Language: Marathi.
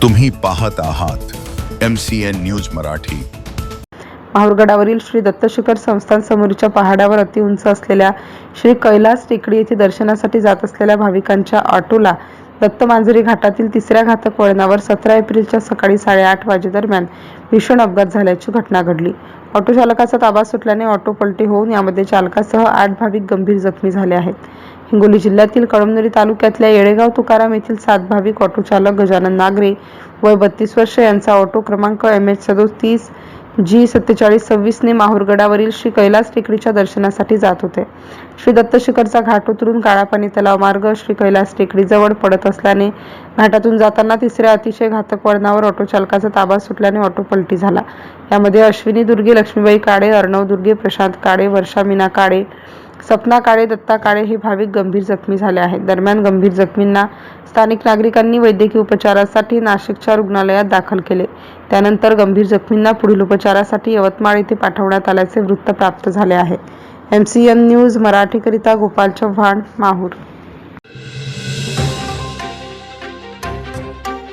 तुम्ही पाहत आहात MCN न्यूज मराठी। माहूरगडावरील श्री दत्तशिखर संस्थान समोरच्या पहाडावर अतिउंच असलेल्या श्री कैलास टेकडी येथे दर्शनासाठी जात असलेल्या भाविकांच्या ऑटोला दत्तमांजरी घाटातील तिसऱ्या घातक वळणावर 17 एप्रिलच्या सकाळी 8:30 वाजेदरम्यान भीषण अपघात झाल्याची घटना घडली। ऑटो चालकाचा ताबा सुटल्याने ऑटो पलटी होऊन यामध्ये चालकासह 8 भाविक गंभीर जखमी झाले आहेत। हिंगोली जिल्ह्यातील कळमनुरी तालुक्यातल्या येळेगाव तुकाराम येथील 7 भाविक ऑटो चालक गजानन नागरे वय 32 वर्ष यांचा ऑटो क्रमांक MH37 G4726 ने माहूरगडावरील श्री कैलास टेकडीच्या दर्शनासाठी जात होते। श्री दत्तशिखरचा घाट उतरून काळापाणी तलाव मार्ग श्री कैलास टेकडीजवळ पडत असल्याने घाटातून जाताना तिसऱ्या अतिशय घातक वळणावर ऑटो चालकाचा ताबा सुटल्याने ऑटो पलटी झाला। यामध्ये अश्विनी दुर्गे, लक्ष्मीबाई काळे, अर्णव दुर्गे, प्रशांत काळे, वर्षा मीना काळे, सपना काळे, दत्ता काळे हे भाविक गंभीर जखमी झाले आहेत। दरम्यान गंभीर जखमींना स्थानिक नागरिकांनी वैद्यकीय उपचारासाठी नाशिकच्या रुग्णालयात दाखल केले। त्यानंतर गंभीर जखमींना पुढील उपचारासाठी यवतमाळ येथे पाठवण्यात आल्याचे वृत्त प्राप्त झाले आहे। MCN न्यूज मराठीकरिता गोपाल चव्हाण, माहूर।